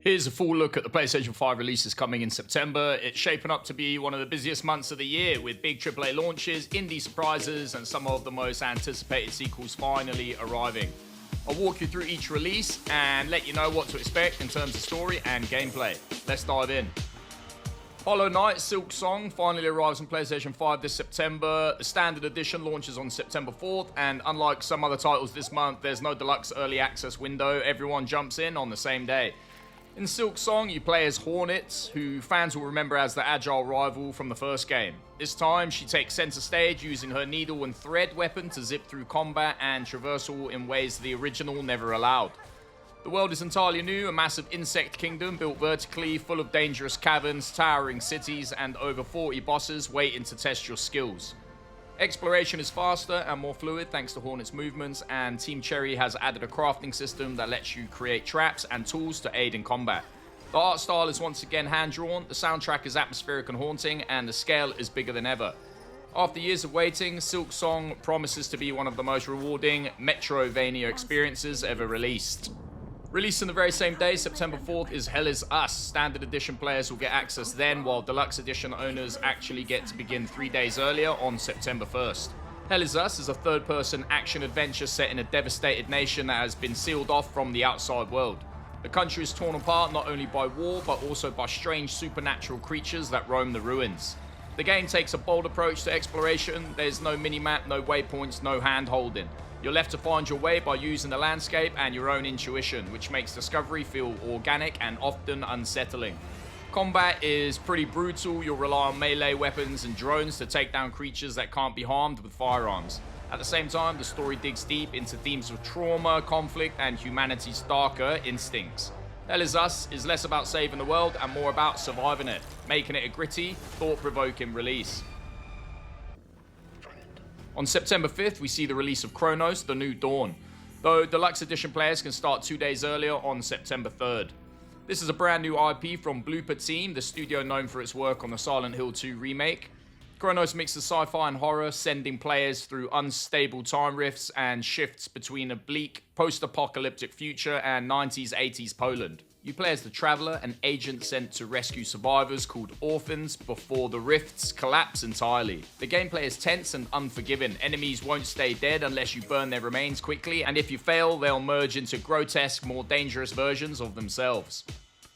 Here's a full look at the PlayStation 5 releases coming in September. It's shaping up to be one of the busiest months of the year, with big AAA launches, indie surprises, and some of the most anticipated sequels finally arriving. I'll walk you through each release and let you know what to expect in terms of story and gameplay. Let's dive in. Hollow Knight Silksong finally arrives on PlayStation 5 this September. The standard edition launches on September 4th, and unlike some other titles this month, there's no deluxe early access window. Everyone jumps in on the same day. In Silksong, you play as Hornet, who fans will remember as the agile rival from the first game. This time, she takes center stage using her needle and thread weapon to zip through combat and traversal in ways the original never allowed. The world is entirely new, a massive insect kingdom built vertically, full of dangerous caverns, towering cities, and over 40 bosses waiting to test your skills. Exploration is faster and more fluid thanks to Hornet's movements, and Team Cherry has added a crafting system that lets you create traps and tools to aid in combat. The art style is once again hand-drawn, the soundtrack is atmospheric and haunting, and the scale is bigger than ever. After years of waiting, Silksong promises to be one of the most rewarding Metroidvania experiences ever released. Released on the very same day, September 4th, is Hell Is Us. Standard edition players will get access then, while deluxe edition owners actually get to begin 3 days earlier on September 1st. Hell Is Us is a third-person action-adventure set in a devastated nation that has been sealed off from the outside world. The country is torn apart not only by war, but also by strange supernatural creatures that roam the ruins. The game takes a bold approach to exploration. There's no minimap, no waypoints, no hand-holding. You're left to find your way by using the landscape and your own intuition, which makes discovery feel organic and often unsettling. Combat is pretty brutal. You'll rely on melee weapons and drones to take down creatures that can't be harmed with firearms. At the same time, the story digs deep into themes of trauma, conflict, and humanity's darker instincts. Hell Is Us is less about saving the world and more about surviving it, making it a gritty, thought-provoking release. On September 5th, we see the release of Cronos, The New Dawn, though Deluxe Edition players can start 2 days earlier on September 3rd. This is a brand new IP from Blooper Team, the studio known for its work on the Silent Hill 2 remake. Cronos mixes sci-fi and horror, sending players through unstable time rifts and shifts between a bleak, post-apocalyptic future and 90s-80s Poland. You play as the Traveler, an agent sent to rescue survivors called orphans before the rifts collapse entirely. The gameplay is tense and unforgiving. Enemies won't stay dead unless you burn their remains quickly, and if you fail, they'll merge into grotesque, more dangerous versions of themselves.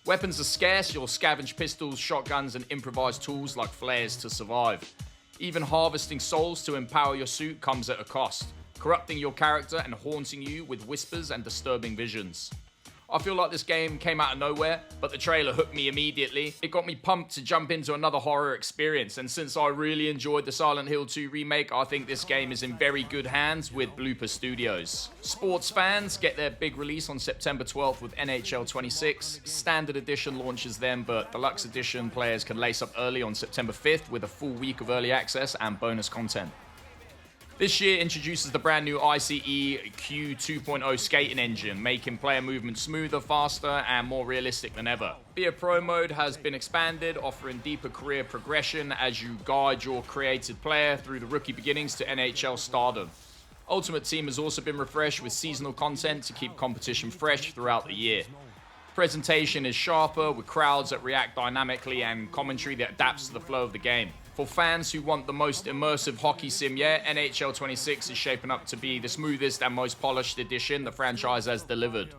Weapons are scarce. You'll scavenge pistols, shotguns, and improvised tools like flares to survive. Even harvesting souls to empower your suit comes at a cost, corrupting your character and haunting you with whispers and disturbing visions. I feel like this game came out of nowhere, but the trailer hooked me immediately. It got me pumped to jump into another horror experience, and since I really enjoyed the Silent Hill 2 remake, I think this game is in very good hands with Blooper Studios. Sports fans get their big release on September 12th with NHL 26. Standard Edition launches then, but Deluxe Edition players can lace up early on September 5th with a full week of early access and bonus content. This year introduces the brand new ICE Q 2.0 skating engine, making player movement smoother, faster, and more realistic than ever. Be a Pro mode has been expanded, offering deeper career progression as you guide your created player through the rookie beginnings to NHL stardom. Ultimate Team has also been refreshed with seasonal content to keep competition fresh throughout the year. Presentation is sharper, with crowds that react dynamically and commentary that adapts to the flow of the game. For fans who want the most immersive hockey sim yet, NHL 26 is shaping up to be the smoothest and most polished edition the franchise has delivered.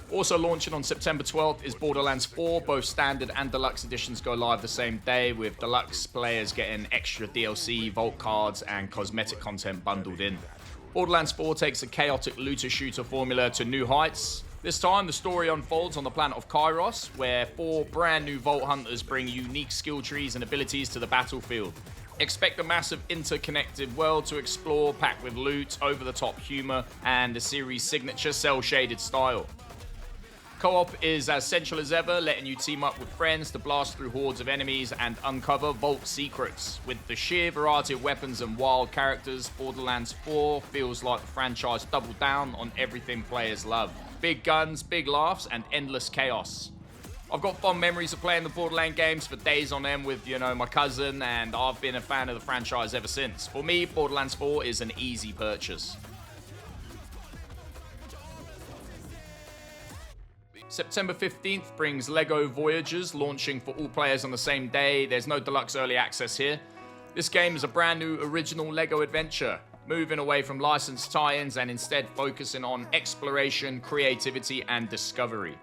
Also launching on September 12th is Borderlands 4. Both standard and deluxe editions go live the same day, with deluxe players getting extra DLC, vault cards, and cosmetic content bundled in. Borderlands 4 takes a chaotic looter-shooter formula to new heights. This time, the story unfolds on the planet of Kairos, where 4 brand new Vault Hunters bring unique skill trees and abilities to the battlefield. Expect a massive interconnected world to explore, packed with loot, over-the-top humor, and the series' signature cel-shaded style. Co-op is as central as ever, letting you team up with friends to blast through hordes of enemies and uncover vault secrets. With the sheer variety of weapons and wild characters, Borderlands 4 feels like the franchise doubled down on everything players love. Big guns, big laughs, and endless chaos. I've got fond memories of playing the Borderlands games for days on end with, my cousin, and I've been a fan of the franchise ever since. For me, Borderlands 4 is an easy purchase. September 15th brings LEGO Voyagers, launching for all players on the same day. There's no deluxe early access here. This game is a brand new original LEGO adventure, moving away from licensed tie-ins and instead focusing on exploration, creativity, and discovery.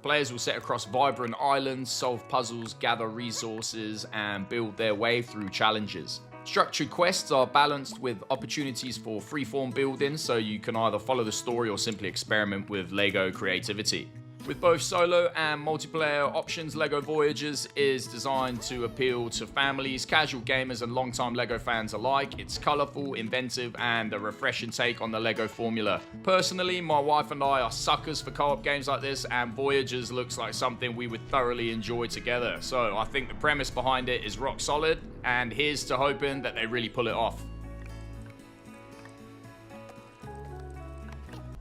Players will set across vibrant islands, solve puzzles, gather resources, and build their way through challenges. Structured quests are balanced with opportunities for freeform building, so you can either follow the story or simply experiment with LEGO creativity. With both solo and multiplayer options, LEGO Voyagers is designed to appeal to families, casual gamers, and longtime LEGO fans alike. It's colourful, inventive, and a refreshing take on the LEGO formula. Personally, my wife and I are suckers for co-op games like this, and Voyagers looks like something we would thoroughly enjoy together. So I think the premise behind it is rock solid, and here's to hoping that they really pull it off.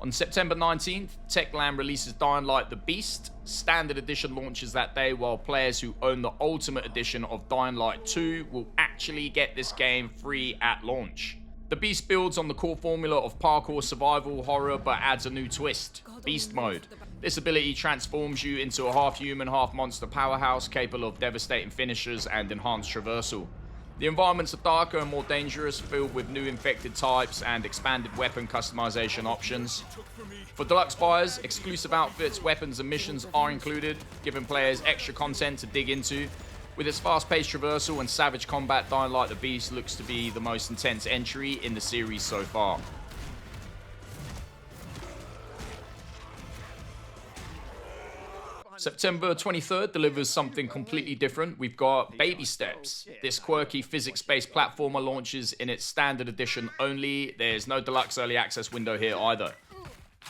On September 19th, Techland releases Dying Light: The Beast. Standard Edition launches that day, while players who own the Ultimate Edition of Dying Light 2 will actually get this game free at launch. The Beast builds on the core formula of parkour survival horror, but adds a new twist: Beast Mode. This ability transforms you into a half-human, half-monster powerhouse capable of devastating finishers and enhanced traversal. The environments are darker and more dangerous, filled with new infected types and expanded weapon customization options. For Deluxe buyers, exclusive outfits, weapons, and missions are included, giving players extra content to dig into. With its fast-paced traversal and savage combat, Dying Light: The Beast looks to be the most intense entry in the series so far. September 23rd delivers something completely different. We've got Baby Steps. This quirky physics-based platformer launches in its standard edition only. There's no deluxe early access window here either.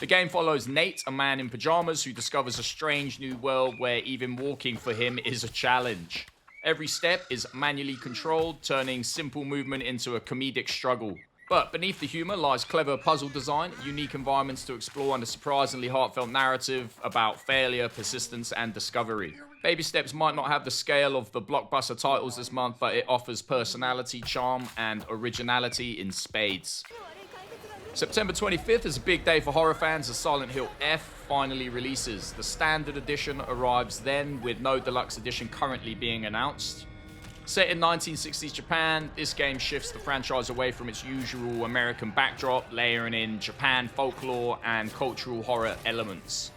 The game follows Nate, a man in pajamas who discovers a strange new world where even walking for him is a challenge. Every step is manually controlled, turning simple movement into a comedic struggle. But beneath the humor lies clever puzzle design, unique environments to explore, and a surprisingly heartfelt narrative about failure, persistence, and discovery. Baby Steps might not have the scale of the blockbuster titles this month, but it offers personality, charm, and originality in spades. September 25th is a big day for horror fans as Silent Hill F finally releases. The standard edition arrives then, with no deluxe edition currently being announced. Set in 1960s Japan, this game shifts the franchise away from its usual American backdrop, layering in Japan folklore and cultural horror elements.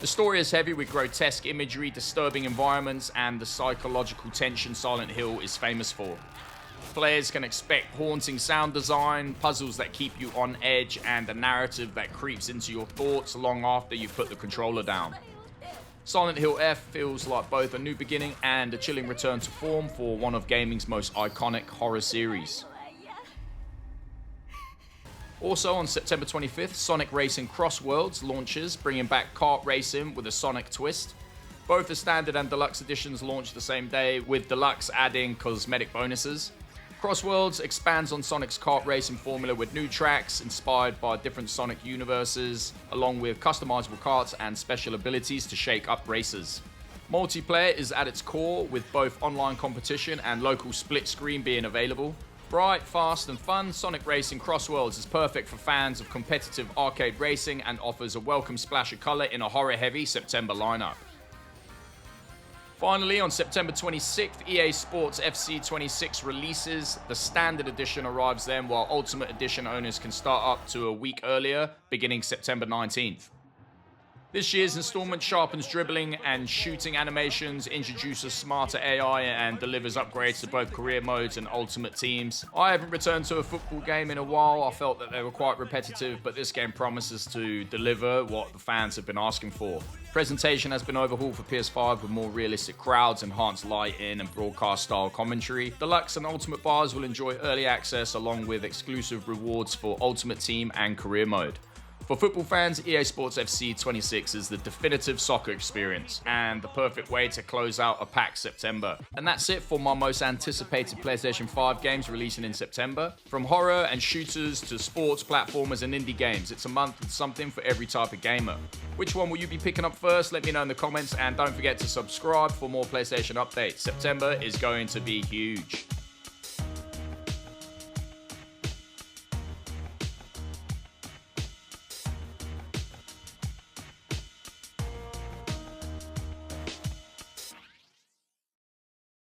The story is heavy with grotesque imagery, disturbing environments, and the psychological tension Silent Hill is famous for. Players can expect haunting sound design, puzzles that keep you on edge, and a narrative that creeps into your thoughts long after you put the controller down. Silent Hill F feels like both a new beginning and a chilling return to form for one of gaming's most iconic horror series. Also on September 25th, Sonic Racing CrossWorlds launches, bringing back kart racing with a Sonic twist. Both the standard and deluxe editions launch the same day, with deluxe adding cosmetic bonuses. CrossWorlds expands on Sonic's kart racing formula with new tracks inspired by different Sonic universes, along with customizable karts and special abilities to shake up races. Multiplayer is at its core, with both online competition and local split screen being available. Bright, fast, and fun, Sonic Racing CrossWorlds is perfect for fans of competitive arcade racing and offers a welcome splash of color in a horror-heavy September lineup. Finally, on September 26th, EA Sports FC 26 releases. The standard edition arrives then, while Ultimate Edition owners can start up to a week earlier, beginning September 19th. This year's installment sharpens dribbling and shooting animations, introduces smarter AI, and delivers upgrades to both career modes and ultimate teams. I haven't returned to a football game in a while. I felt that they were quite repetitive, but this game promises to deliver what the fans have been asking for. Presentation has been overhauled for PS5 with more realistic crowds, enhanced lighting, and broadcast-style commentary. Deluxe and Ultimate buyers will enjoy early access along with exclusive rewards for Ultimate Team and Career Mode. For football fans, EA Sports FC 26 is the definitive soccer experience and the perfect way to close out a packed September. And that's it for my most anticipated PlayStation 5 games releasing in September. From horror and shooters to sports, platformers, and indie games, it's a month with something for every type of gamer. Which one will you be picking up first? Let me know in the comments, and don't forget to subscribe for more PlayStation updates. September is going to be huge.